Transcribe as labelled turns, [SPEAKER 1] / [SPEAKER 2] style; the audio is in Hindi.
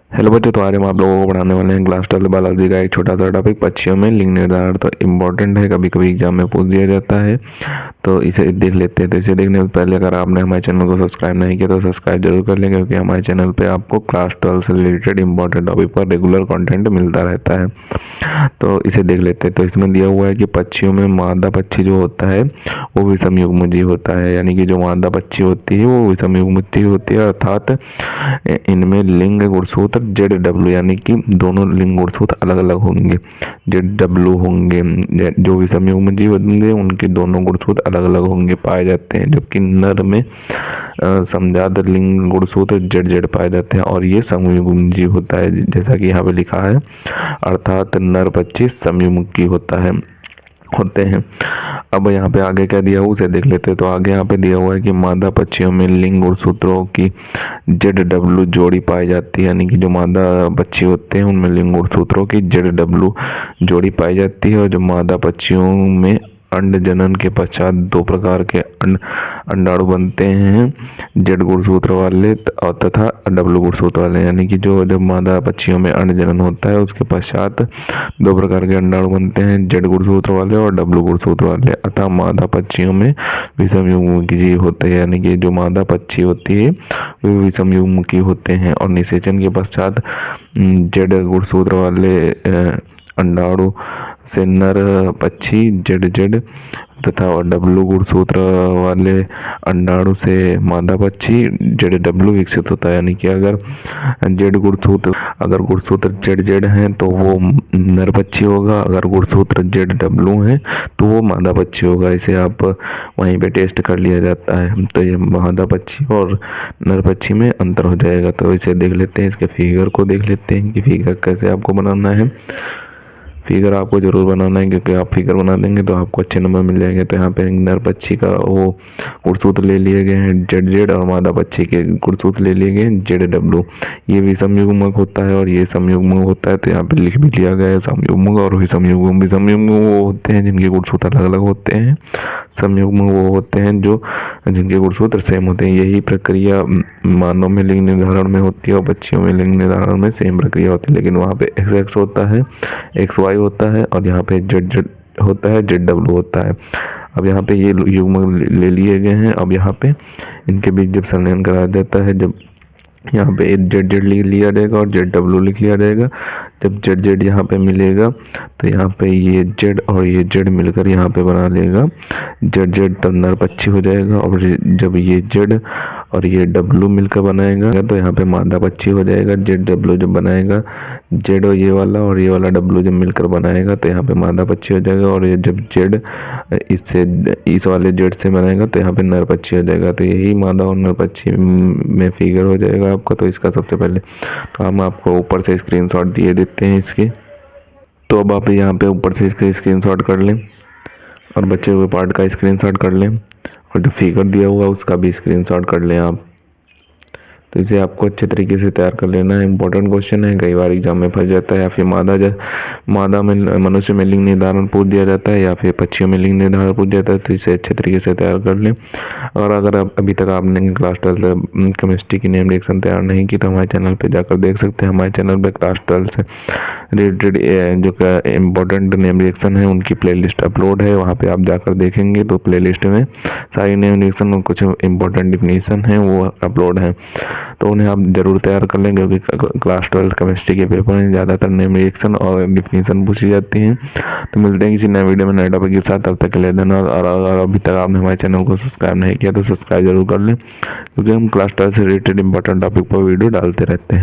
[SPEAKER 1] हेलो बच्चों, तो आज हम आप लोगों को पढ़ाने वाले हैं क्लास 12 बायोलॉजी का एक छोटा सा टॉपिक, पक्षियों में लिंग निर्धारण। तो इम्पोर्टेंट है, कभी कभी एग्जाम में पूछ दिया जाता है, तो इसे देख लेते हैं। तो इसे देखने से पहले अगर आपने हमारे चैनल को सब्सक्राइब नहीं किया तो सब्सक्राइब जरूर कर लें, क्योंकि हमारे चैनल पे आपको क्लास 12 से रिलेटेड इंपॉर्टेंट टॉपिक पर रेगुलर कंटेंट मिलता रहता है। तो इसे देख लेते हैं। तो इसमें दिया हुआ है कि पक्षियों में मादा पक्षी जो होता है वो विषम युग्मजीव होता है, यानी कि जो मादा पक्षी होती है वो विषम युग्मजीव होती है, अर्थात इनमें लिंग गुणसूत्र ZW, यानी कि दोनों लिंग गुणसूत्र अलग अलग होंगे, ZW होंगे। जो विषम युग्मजीव होंगे उनके दोनों गुणसूत्र अलग अलग होंगे पाए जाते हैं, जबकि नर में समजात लिंग गुणसूत्र ZZ पाए जाते हैं और ये समयुग्मजीव होता है, जैसा कि यहाँ पे लिखा है, अर्थात नर पक्षी समयुग्मकी होते हैं। अब यहाँ पे आगे क्या दिया हुआ उसे देख लेते हैं। तो आगे यहाँ पे दिया हुआ है कि मादा पक्षियों में लिंग गुणसूत्रों की ZW जोड़ी पाई जाती है, यानी कि जो मादा पक्षी होते हैं उनमें लिंग गुणसूत्रों की ZW जोड़ी पाई जाती है। और जो मादा पक्षियों में अंड जनन के पश्चात दो प्रकार के अंडाणु बनते हैं, Z गुणसूत्र वाले और तथा W गुणसूत्र वाले, यानी कि जब मादा पक्षियों में अंड जनन होता है उसके पश्चात दो प्रकार के अंडाणु बनते हैं, Z गुणसूत्र वाले और W गुणसूत्र वाले। अतः मादा पक्षियों में विषम युग्मकी होते हैं, यानी कि जो मादा पक्षी होती है वे विषम युग्मकी होते हैं और निषेचन के पश्चात Z गुणसूत्र वाले अंडाणु से नर पक्षी ZZ तथा W गुणसूत्र वाले अंडाणु से मादा पक्षी ZW विकसित होता है। यानी कि अगर गुणसूत्र ZZ हैं तो वो नर पक्षी होगा, अगर गुणसूत्र ZW हैं तो वो मादा पक्षी होगा। इसे आप वहीं पे टेस्ट कर लिया जाता है, तो ये मादा पक्षी और नर पक्षी में अंतर हो जाएगा। तो इसे देख लेते हैं, इसके फिगर को देख लेते हैं कि फिगर कैसे आपको बनाना है। फिगर आपको जरूर बनाना है, क्योंकि आप फिगर बना देंगे तो आपको अच्छे नंबर मिल जाएंगे। तो यहाँ पे नर पक्षी का वो गुणसूत्र ले लिए गए हैं ZZ और मादा पक्षी के गुणसूत्र ले लिए गए हैं ZW। ये विषम युग्मक होता है और ये समयुग्मक होता है, तो यहाँ पे लिख भी लिया गया है समयुग्मक और विषम युग्मक। विषम युग्मक वो होते हैं जिनके गुणसूत्र अलग अलग होते हैं, समयुग्मक वो होते हैं जो जिनके गुणसूत्र सेम होते हैं। यही प्रक्रिया मानव में लिंग निर्धारण में होती है और पक्षियों में लिंग निर्धारण में सेम प्रक्रिया होती है, लेकिन वहाँ पे XX होता है, XY होता है और यहाँ पे ZZ होता है, ZW होता है। अब यहाँ पे ये युग्मक ले लिए गए हैं। अब यहाँ पे इनके बीच जब संलयन कराया जाता है, जब यहाँ पे ZZ लिख लिया जाएगा और ZW लिख लिया जाएगा। जब ZZ यहाँ पे मिलेगा तो यहाँ पे ये Z और ये Z मिलकर यहाँ पे बना लेगा ZZ, तब नर पक्षी हो जाएगा। और जब ये Z और ये W मिलकर बनाएगा तो यहाँ पे मादा पक्षी हो जाएगा। ZW जब बनाएगा, Z और ये वाला W जब मिलकर बनाएगा तो यहाँ पे मादा पक्षी हो जाएगा। और ये जब Z इस वाले Z से बनाएगा तो यहाँ पे नर पक्षी हो जाएगा। तो यही मादा और नर पक्षी में फिगर हो जाएगा आपका। तो इसका सबसे पहले तो हम आपको ऊपर से स्क्रीनशॉट दिए देते हैं इसके। तो अब आप यहाँ पे ऊपर से इसके स्क्रीनशॉट कर लें और बचे हुए पार्ट का स्क्रीनशॉट कर लें, और जो फिगर दिया हुआ उसका भी स्क्रीनशॉट कर लें आप। तो इसे आपको अच्छे तरीके से तैयार कर लेना है। इंपॉर्टेंट क्वेश्चन है, कई बार एग्जाम में फंस जाता है, या फिर मादा में मनुष्य में लिंग निर्धारण पूछ दिया जाता है या फिर पक्षियों में लिंग निर्धारण पूछ जाता है। तो इसे अच्छे तरीके से तैयार कर लें। और अगर अभी तक आपने क्लास 12 केमिस्ट्री की नेम रिएक्शन तैयार नहीं की तो हमारे चैनल पर जाकर देख सकते हैं। हमारे चैनल पर क्लास 12 से रिलेटेड जो इम्पोर्टेंट नेम रिएक्शन है उनकी प्लेलिस्ट अपलोड है, वहाँ पे आप जाकर देखेंगे तो प्लेलिस्ट में सारी नेम रिएक्शन और कुछ इम्पोर्टेंट डिफिनीशन है वो अपलोड है, तो उन्हें आप जरूर तैयार कर लें, क्योंकि क्लास 12 केमिस्ट्री के पेपर में ज़्यादातर नेम रिएक्शन और डिफिनीशन पूछी जाती हैं। तो मिलते हैं किसी नए वीडियो में नए टॉपिक के साथ, तब तक के लिए धन्यवाद। और अगर अभी तक आपने हमारे चैनल को सब्सक्राइब नहीं किया तो सब्सक्राइब जरूर कर लें, क्योंकि हम क्लास 12 से रिलेटेड इंपॉर्टेंट टॉपिक पर वीडियो डालते रहते हैं।